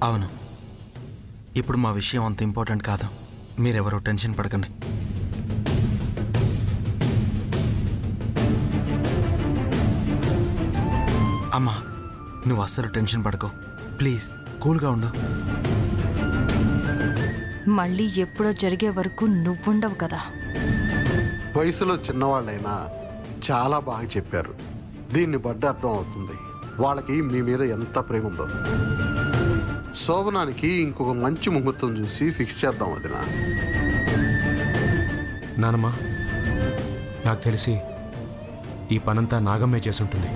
అవును, ఇప్పుడు మా విషయం అంత ఇంపార్టెంట్ కాదు. మీరెవరో టెన్షన్ పడకండి. అమ్మా, నువ్వు అస్సలు టెన్షన్ పడకు. ప్లీజ్ కూల్గా ఉండు. మళ్ళీ ఎప్పుడో జరిగే వరకు నువ్వుండవు కదా. వయసులో చిన్నవాళ్ళైనా చాలా బాగా చెప్పారు. దీన్ని బట్టి అర్థం అవుతుంది వాళ్ళకి మీ మీద ఎంత ప్రేమ ఉందో. శోభనానికి ఇంకొక మంచి ముహూర్తం చూసి ఫిక్స్ చేద్దాం వదినా. నానమ్మా, నాకు తెలిసి ఈ పనంతా నాగమ్మే చేసుంటుంది.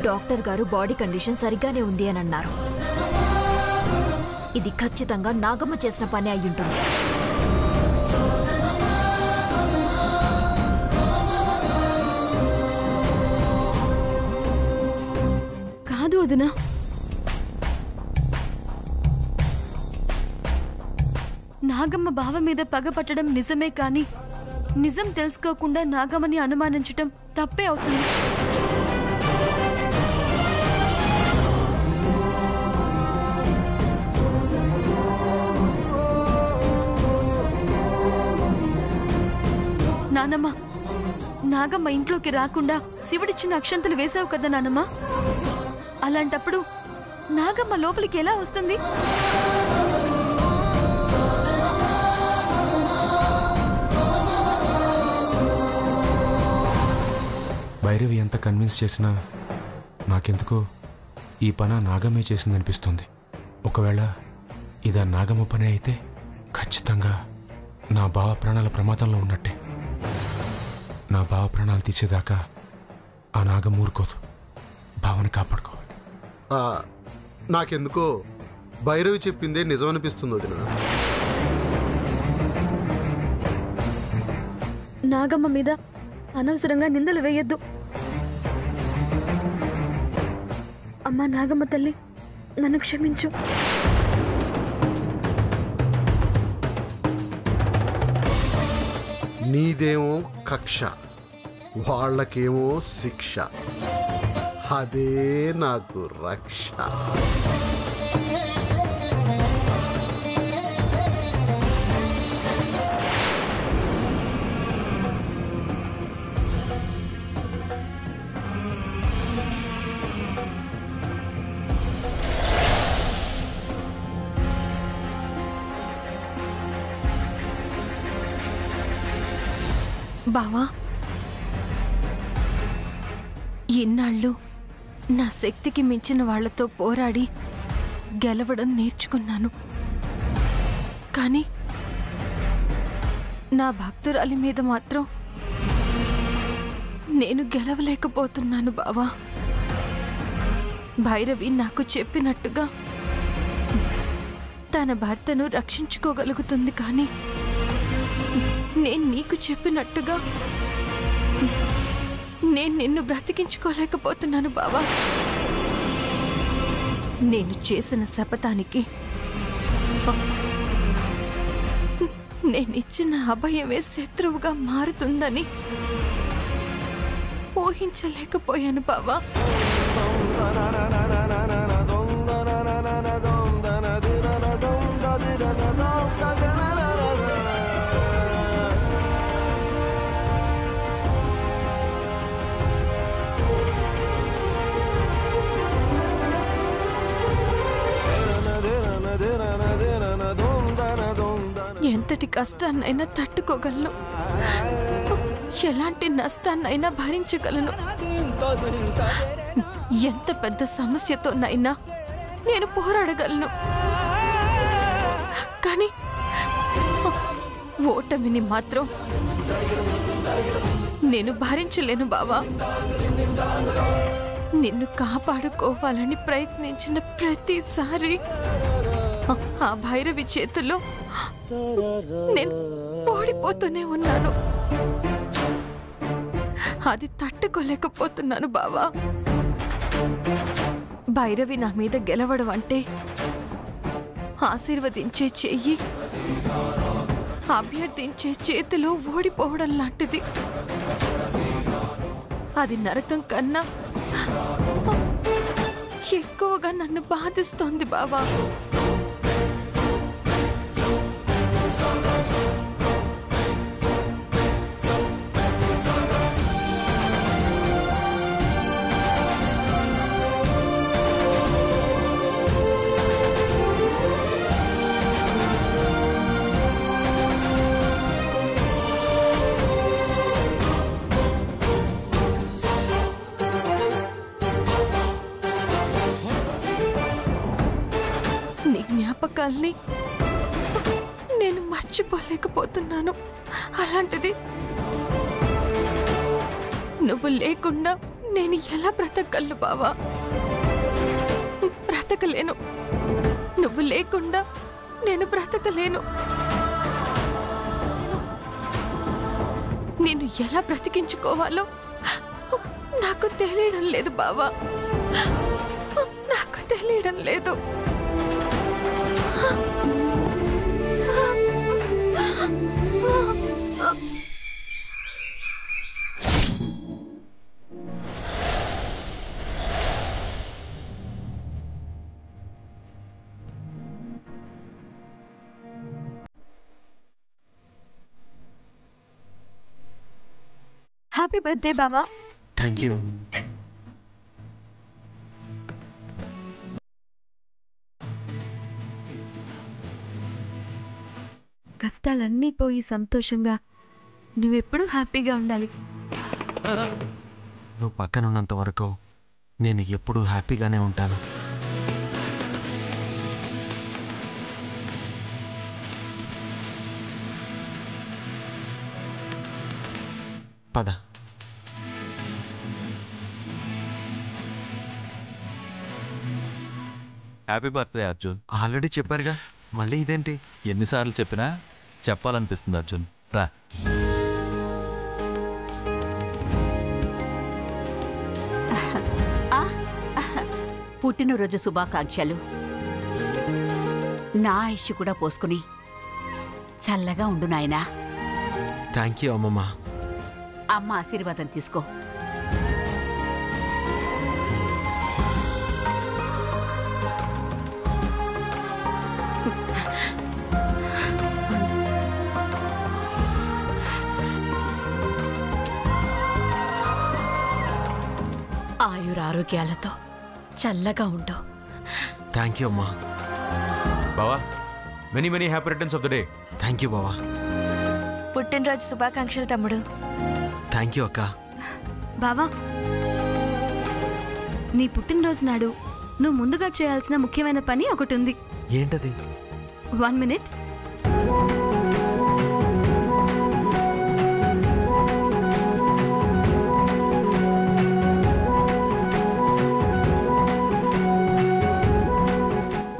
డాక్టర్ గారు బాడీ కండిషన్ సరిగ్గానే ఉంది అని అన్నారు. ఇది ఖచ్చితంగా నాగమ్మ చేసిన పని అయ్యుంటుంది. కాదు వదినా, నాగమ్మ బావ మీద పగ పట్టడం నిజమే, కానీ నిజం తెలుసుకోకుండా నాగమ్మని అనుమానించటం తప్పే అవుతుంది. నానమ్మ, నాగమ్మ ఇంట్లోకి రాకుండా శివుడిచ్చిన అక్షంతలు వేశావు కదా నానమ్మ. అలాంటప్పుడు నాగమ్మ లోపలికి ఎలా వస్తుంది? భైరవి ఎంత కన్విన్స్ చేసినా నాకెందుకో ఈ పని నాగమ్మే చేసిందనిపిస్తుంది. ఒకవేళ ఇదా నాగమ్మ పని అయితే ఖచ్చితంగా నా బావ ప్రాణాల ప్రమాదంలో ఉన్నట్టే. నా బావ ప్రాణాలు తీసేదాకా ఆ నాగం ఊరుకోదు. బావని కాపాడుకోవాలి. నాకెందుకో భైరవి చెప్పిందే నిజమనిపిస్తుంది వదినా. నాగమ్మ మీద అనవసరంగా నిందలు వేయొద్దు. అమ్మా నాగమ్మ తల్లి, నన్ను క్షమించు. నీదేమో కక్ష, వాళ్ళకేమో శిక్ష. అదే నాకు రక్ష. బావా, ఇన్నాళ్ళు నా శక్తికి మించిన వాళ్లతో పోరాడి గెలవడం నేర్చుకున్నాను. కానీ నా భక్తురాలి మీద మాత్రం నేను గెలవలేకపోతున్నాను బావా. భైరవి నాకు చెప్పినట్టుగా తన భర్తను రక్షించుకోగలుగుతుంది, కానీ నేను నీకు చెప్పినట్టుగా నేను నిన్ను బ్రతికించుకోలేకపోతున్నాను బావా. నేను చేసిన శపథానికి నేనిచ్చిన అభయమే శత్రువుగా మారుతుందని ఊహించలేకపోయాను బావా. ఎంతటి కష్టాన్నైనా తట్టుకోగలను, ఎలాంటి నష్టాన్నైనా భరించగలను, ఎంత పెద్ద సమస్యతోనైనా నేను పోరాడగలను. కానీ ఓటమిని మాత్రం నేను భరించలేను బావా. నిన్ను కాపాడుకోవాలని ప్రయత్నించిన ప్రతిసారి ఆ భైరవి చేతుల్లో నేను ఓడిపోతూనే ఉన్నాను. అది తట్టుకోలేకపోతున్నాను బావా. భైరవి నా మీద గెలవడం అంటే ఆశీర్వదించే చెయ్యి, అభ్యర్థించే చేతిలో ఓడిపోవడం లాంటిది. అది నరకం కన్నా ఎక్కువగా నన్ను బాధిస్తోంది బావా. జ్ఞాపకాల్ని నేను మర్చిపోలేకపోతున్నాను. అలాంటిది నువ్వు లేకుండా నేను ఎలా బ్రతకగలను బావా? బ్రతకలేను. నువ్వు లేకుండా నేను బ్రతకలేను. నేను ఎలా బ్రతికించుకోవాలో నాకు తెలియడం లేదు బావా. నాకు తెలియడం లేదు. హ్యాపీ బర్త్డే బావా. Thank you. కష్టాలన్నీ పోయి సంతోషంగా నువ్వెప్పుడూ హ్యాపీగా ఉండాలి. నువ్వు పక్కనున్నంత వరకు నేను ఎప్పుడూ హ్యాపీగానే ఉంటాను. పద. Happy birthday Arjun. ఆల్రెడీ చెప్పారుగా, మళ్ళీ ఇదేంటి? ఎన్నిసార్లు చెప్పినా చెప్పాలనిపిస్తుంది అర్జున్. రా. పుట్టినరోజు శుభాకాంక్షలు. నా ఆయుష్ కూడా పోసుకుని చల్లగా ఉండు నాయనా. థ్యాంక్ యూ అమ్మమ్మ. అమ్మ ఆశీర్వాదం తీసుకో. ఆయురారోగ్యాలతో చల్లగా ఉండు. థ్యాంక్ యూ అమ్మా. బావా, many many happy returns of the day. Thank you బావా. పుట్టినరోజు శుభాకాంక్షలు తమ్ముడు. థ్యాంక్ యూ అక్క. బావా, నీ పుట్టినరోజు నాడు నువ్వు ముందుగా చేయాల్సిన ముఖ్యమైన పని ఒకటి ఉంది. ఏంటది? 1 minute.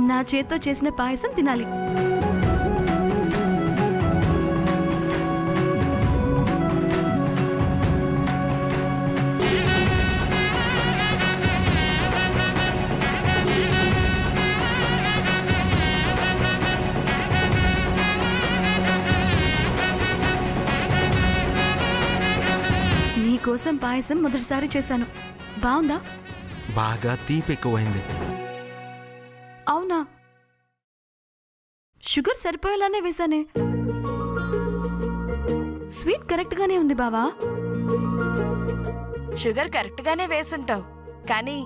నా చేత్తో చేసిన పాయసం తినాలి. నీకోసం పాయసం మొదటిసారి చేశాను. బాగుందా? బాగా తీపి ఎక్కువైంది. అవునా? షుగర్ సరిపోయేలానే వేశానే. స్వీట్ కరెక్ట్ గానే ఉంది బావా. షుగర్ కరెక్ట్ గానే వేసుంటావు, కానీ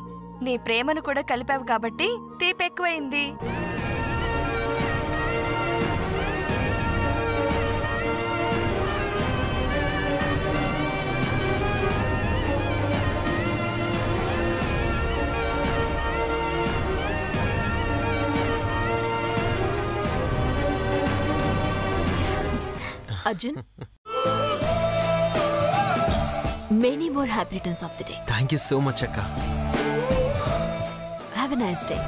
నీ ప్రేమను కూడా కలిపావు కాబట్టి తీపి ఎక్కువైంది. Arjun, many more happy returns of the day. Thank you so much అక్క. Have a nice day.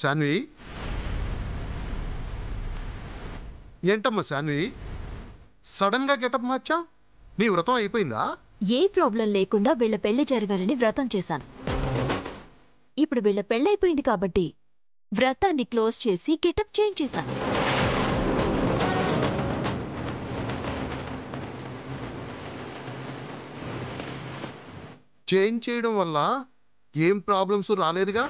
Shanvi, ఏంటమ్మా శాన్వి, సడన్గా గెటప్ మార్చా? నీ వ్రతం అయిపోయిందా? ఏ ప్రాబ్లం లేకుండా వీళ్ళ పెళ్లి జరగాలని వ్రతం చేశాను. ఇప్పుడు వీళ్ళ పెళ్ళైపోయింది కాబట్టి వ్రతాన్ని క్లోజ్ చేసి గెటప్ చేంజ్ చేశాను. చేంజ్ చేయడం వల్ల ఏం ప్రాబ్లమ్స్ రాలేదుగా?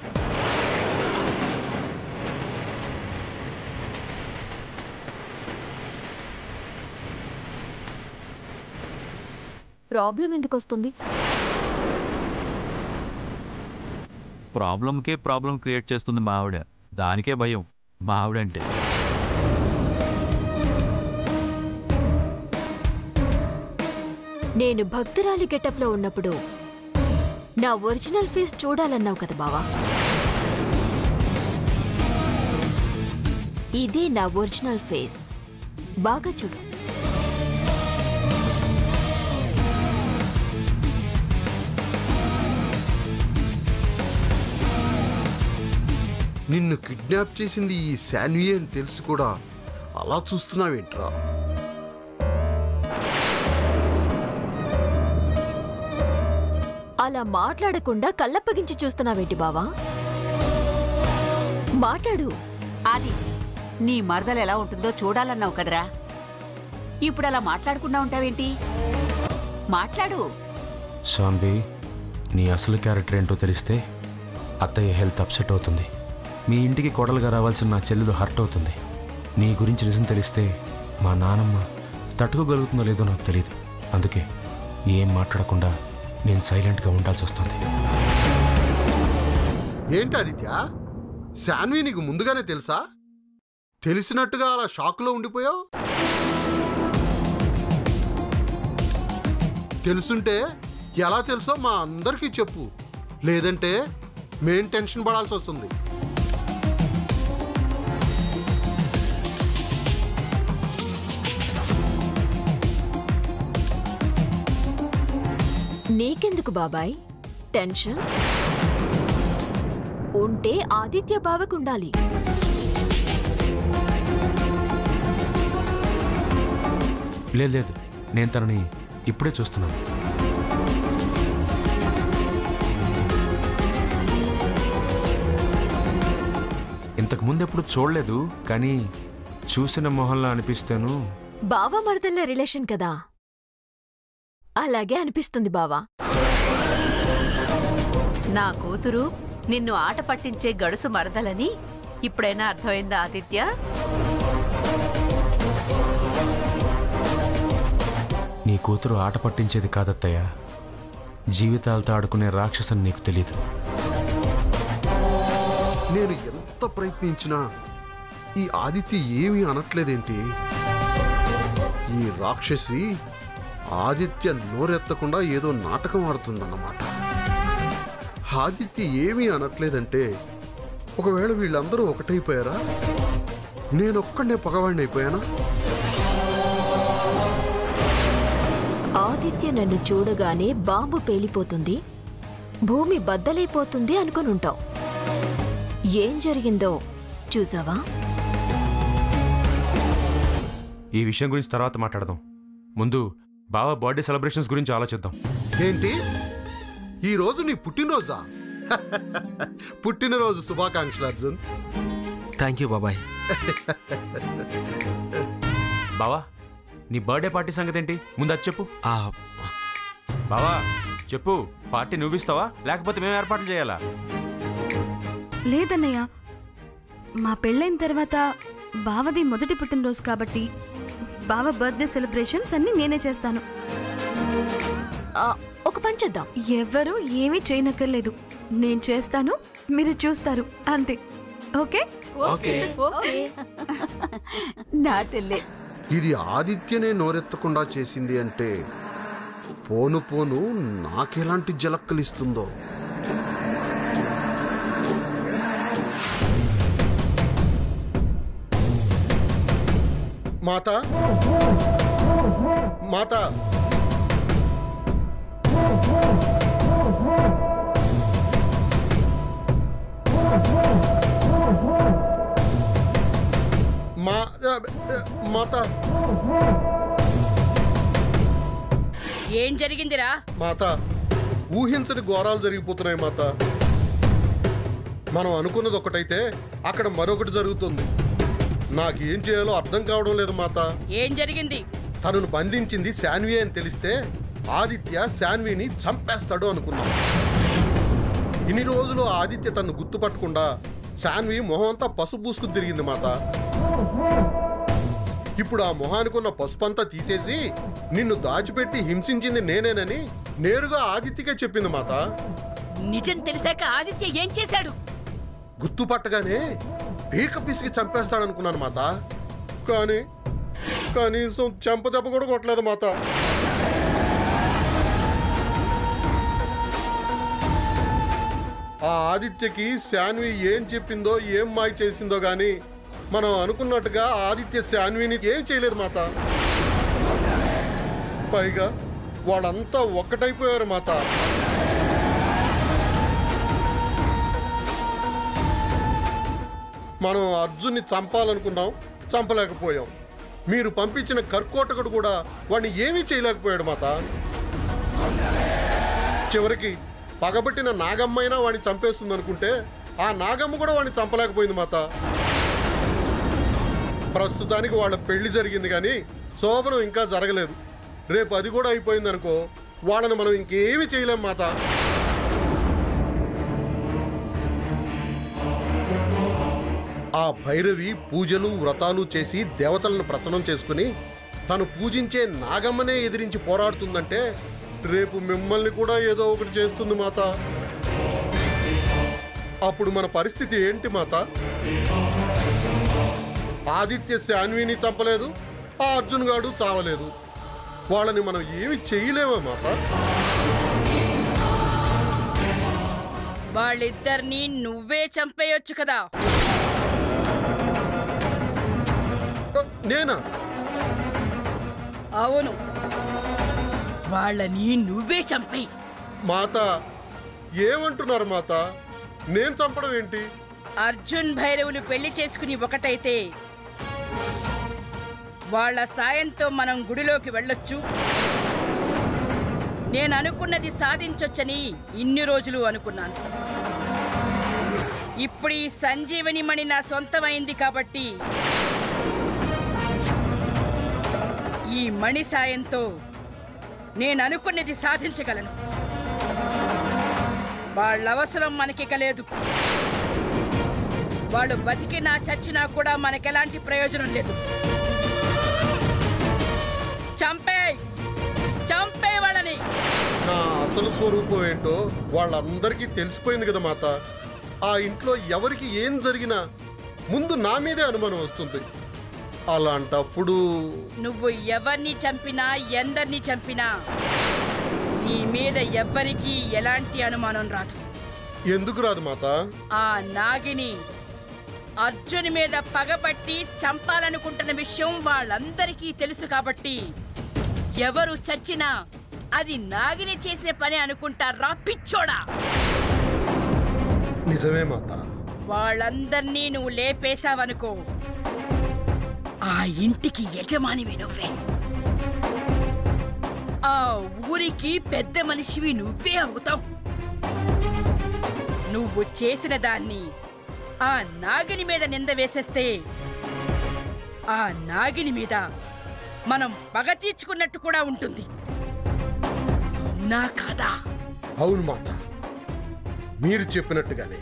ప్రాబ్లం ఎందుకు వస్తుంది? ప్రాబ్లంకే ప్రాబ్లం క్రియేట్ చేస్తుంది మా ఆవిడ. దానికే భయం మా ఆవిడంటే. నేను భక్తురాలి గెటప్లో ఉన్నప్పుడు నా ఒరిజినల్ ఫేస్ చూడాలన్నావు కదా బావా. ఇదే నా ఒరిజినల్ ఫేస్. బాగా చూడు. నిన్ను కిడ్నాప్ చేసింది ఈ శాన్వి అని తెలిసి కూడా అలా చూస్తున్నావేంట్రా? అలా మాట్లాడకుండా కళ్ళప్పగించి చూస్తున్నావేంటి బావా? మాట్లాడు. అది నీ మరదలు ఎలా ఉంటుందో చూడాలన్నావు కదరా. ఇప్పుడు అలా మాట్లాడకుండా ఉంటావేంటి? మాట్లాడు. శాన్వి, నీ అసలు క్యారెక్టర్ ఏంటో తెలిస్తే అత్తయ్య హెల్త్ అప్సెట్ అవుతుంది. మీ ఇంటికి కోడలుగా రావాల్సిన నా చెల్లెలు హర్ట్ అవుతుంది. నీ గురించి నిజం తెలిస్తే మా నానమ్మ తట్టుకోగలుగుతుందో లేదో నాకు తెలియదు. అందుకే ఏం మాట్లాడకుండా నేను సైలెంట్గా ఉండాల్సి వస్తుంది. ఏంటి ఆదిత్య, శాన్వి నీకు ముందుగానే తెలుసా? తెలిసినట్టుగా అలా షాక్లో ఉండిపోయావు. తెలుసుంటే ఎలా తెలుసో మా అందరికీ చెప్పు, లేదంటే మేం టెన్షన్ పడాల్సి వస్తుంది. నీకెందుకు బాబాయ్ టెన్షన్? ఉంటే ఆదిత్య బావకుండాలి. లేదు లేదు, నేను తనని ఇప్పుడే చూస్తున్నాను. ఇంతకు ముందు ఎప్పుడు చూడలేదు, కానీ చూసిన మొహంలో అనిపిస్తాను. బావ మరదళ్ళ రిలేషన్ కదా, అలాగే అనిపిస్తుంది బావా. నా కూతురు నిన్ను ఆట పట్టించే గడుసు మరదలని ఇప్పుడైనా అర్థమైందా ఆదిత్య? నీ కూతురు ఆట పట్టించేది కాదత్తయ్య, జీవితాలతో ఆడుకునే రాక్షసని నీకు తెలీదు. నేను ఎంత ప్రయత్నించినా ఈ ఆదిత్య ఏమీ అనట్లేదేంటి? ఈ రాక్షసి ఆదిత్య నోరెత్తకుండా ఏదో నాటకం ఆడుతుందన్నమాట. ఆదిత్య ఏమీ అనట్లేదంటే ఒకవేళ వీళ్ళందరూ ఒకటైపోయారా? నేనొక్కడే పగవాడిని అయిపోయానా? ఆదిత్య నన్ను చూడగానే బాంబు పేలిపోతుంది, భూమి బద్దలైపోతుంది అనుకునుంటావు. ఏం జరిగిందో చూసావా? ఈ విషయం గురించి తర్వాత మాట్లాడదాం. ముందు బావ బర్త్డే సెలబ్రేషన్స్ గురించి ఆలోచిద్దాం. ఏంటి, ఈరోజు నీ పుట్టినరోజా? పుట్టినరోజు శుభాకాంక్షలు అర్జున్. థ్యాంక్ యూ బాబాయ్. బావా, నీ బర్త్డే పార్టీ సంగతి ఏంటి? ముందు అది చెప్పు. బావా చెప్పు, పార్టీ నువ్విస్తావా లేకపోతే మేము ఏర్పాట్లు చేయాలా? లేదన్నయ్య, మా పెళ్ళైన తర్వాత బావది మొదటి పుట్టినరోజు కాబట్టి బావ బర్త్డే సెలబ్రేషన్స్ అన్ని నేనే చేస్తాను. ఒక పని చేద్దాం. ఎవరు ఏమీ చేయనక్కర్లేదు, నేను చేస్తాను, మీరు చూస్తారు, అంతే. Okay okay. నా తెల్లే, ఇది ఆదిత్యనే నోరెత్తకుండా చేసింది అంటే పోను పోను నాకెలాంటి జలక్కలిస్తుందో. మాతా, మాతా, మాత ఏం జరిగిందిరా? మాత ఊహించని ఘోరాలు జరిగిపోతున్నాయి మాత. మనం అనుకున్నది ఒకటైతే అక్కడ మరొకటి జరుగుతుంది. నాకేం చేయాలో అర్థం కావడం లేదు మాత. ఏం జరిగింది? తనను బంధించింది శాన్వి అని తెలిస్తే ఆదిత్య శాన్విని చంపేస్తాడు అనుకున్నాం. ఇన్ని రోజులు ఆదిత్య తను గుర్తుపట్టకుండా శాన్వి మొహం అంతా పసుపు పూసుకుని తిరిగింది మాత. ఇప్పుడు ఆ మొహానికి ఉన్న పసుపు అంతా తీసేసి నిన్ను దాచిపెట్టి హింసించింది నేనేనని నేరుగా ఆదిత్యకే చెప్పింది మాత. నిజం తెలిసాక ఆదిత్య ఏం చేశాడు? గుర్తుపట్టగానే పీక పిసికి చంపేస్తాడనుకున్నాను మాత. కానీ కనీసం చెంపదెబ్బ కూడా కొట్టలేదు మాత. ఆ ఆదిత్యకి శాన్వి ఏం చెప్పిందో ఏం మాయ చేసిందో గాని మనం అనుకున్నట్టుగా ఆదిత్య శాన్విని ఏం చేయలేదు మాత. పైగా వాళ్ళంతా ఒక్కటైపోయారు మాత. మనం అర్జున్ని చంపాలనుకున్నాం, చంపలేకపోయాం. మీరు పంపించిన కర్కోటకుడు కూడా వాడిని ఏమీ చేయలేకపోయాడు మాత. చివరికి పగబట్టిన నాగమ్మైనా వాడిని చంపేస్తుంది అనుకుంటే ఆ నాగమ్మ కూడా వాడిని చంపలేకపోయింది మాత. ప్రస్తుతానికి వాళ్ళ పెళ్లి జరిగింది కానీ శోభనం ఇంకా జరగలేదు. రేపు అది కూడా అయిపోయింది అనుకో, వాళ్ళని మనం ఇంకేమీ చేయలేం మాత. ఆ భైరవి పూజలు వ్రతాలు చేసి దేవతలను ప్రసన్నం చేసుకుని తను పూజించే నాగమ్మనే ఎదిరించి పోరాడుతుందంటే రేపు మిమ్మల్ని కూడా ఏదో ఒకటి చేస్తుంది మాత. అప్పుడు మన పరిస్థితి ఏంటి మాత? ఆదిత్య శాన్విని చంపలేదు, ఆ అర్జున్ గాడు చావలేదు. వాళ్ళని మనం ఏమి చేయలేమా మాత? వాళ్ళిద్దరినీ నువ్వే చంపేయొచ్చు కదా. నేనా? అవును, వాళ్ళని నువ్వే చంపేయి. మాత ఏమంటున్నారు మాత? నేను చంపడం ఏంటి? అర్జున్ భైరవులు పెళ్లి చేసుకుని ఒకటైతే వాళ్ళ సాయంతో మనం గుడిలోకి వెళ్ళొచ్చు. నేను అనుకున్నది సాధించొచ్చని ఇన్ని రోజులు అనుకున్నాను. ఇప్పుడు ఈ సంజీవని మణి నా సొంతమైంది కాబట్టి ఈ మణి సాయంతో నేను అనుకున్నది సాధించగలను. వాళ్ళ అవసరం మనకిక లేదు. వాళ్ళు బతికినా చచ్చినా కూడా మనకెలాంటి ప్రయోజనం లేదు. చంపే వాళ్ళని. నా అసలు స్వరూపం ఏంటో వాళ్ళందరికీ తెలిసిపోయింది కదా మాత. ఆ ఇంట్లో ఎవరికి ఏం జరిగినా ముందు నా మీదే అనుమానం వస్తుంది. అలాంటప్పుడు నువ్వు ఎవరిని చంపినా ఎందరిని చంపినా నీ మీద ఎవ్వరికీ ఎలాంటి అనుమానం రాదు. ఎందుకు రాదు మాత? ఆ నాగిని అర్జున్ మీద పగబట్టి చంపాలనుకుంటున్న విషయం వాళ్ళందరికీ తెలుసు కాబట్టి ఎవరు చచ్చినా అది నాగిని చేసిన పని అనుకుంటారా పిచ్చోడా? నిజమే మాత. వాళ్ళందర్నీ నువ్వు లేపేశావనుకో, ఆ ఇంటికి యజమానివి నువ్వే. ఆ ఊరికి పెద్ద మనిషివి నువ్వే అవుతావు. నువ్వు చేసిన దాన్ని ఆ నాగిని మీద నింద వేసేస్తే ఆ నాగిని మీద మనం పగ తీర్చుకున్నట్టు కూడా ఉంటుంది. అవునా కాదా? అవును మాత, మీరు చెప్పినట్టుగానే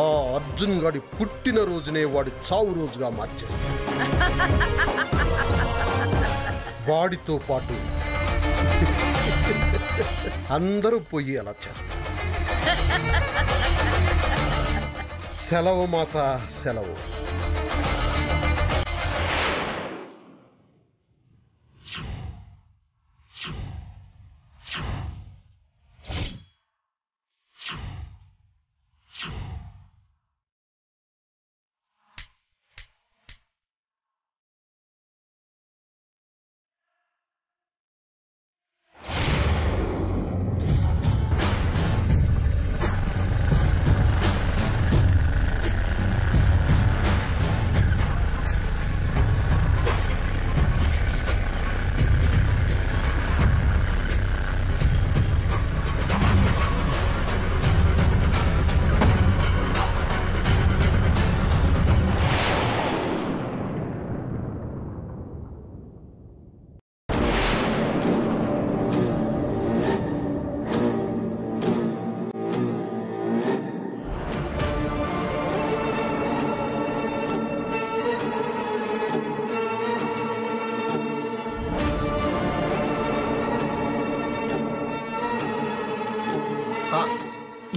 ఆ అర్జున్ గాడి పుట్టిన రోజునే వాడి చావు రోజుగా మార్చేస్తాడు. వాడితో పాటు అందరూ పోయి అలా చేస్తారు. సెలవు మాత, సెలవు.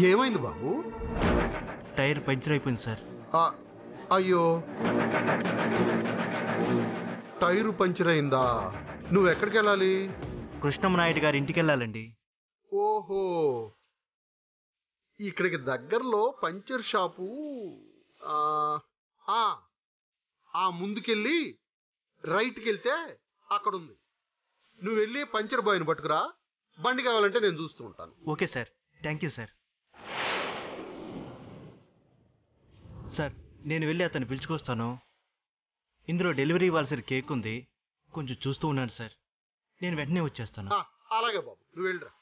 ఏమైంది బాబు? టైర్ పంచర్ అయిపోయింది సార్. అయ్యో, టైరు పంచర్ అయిందా? నువ్వు ఎక్కడికి వెళ్ళాలి? కృష్ణమ్మ నాయుడు గారి ఇంటికి వెళ్ళాలండి. ఓహో, ఇక్కడికి దగ్గరలో పంచర్ షాపు ఆ ముందుకెళ్ళి రైట్కి వెళ్తే అక్కడ ఉంది. నువ్వు వెళ్ళి పంచర్ బాయ్ని పట్టుకురా. బండి కావాలంటే నేను చూస్తూ ఉంటాను. Okay sir, thank you sir. Sir, నేను వెళ్ళి అతను పిలుచుకొస్తాను. ఇందులో డెలివరీ ఇవ్వాల్సిన కేక్ ఉంది, కొంచెం చూస్తూ ఉన్నాను సార్. నేను వెంటనే వచ్చేస్తాను. అలాగే బాబు, నువ్వు వెళ్ళిరా.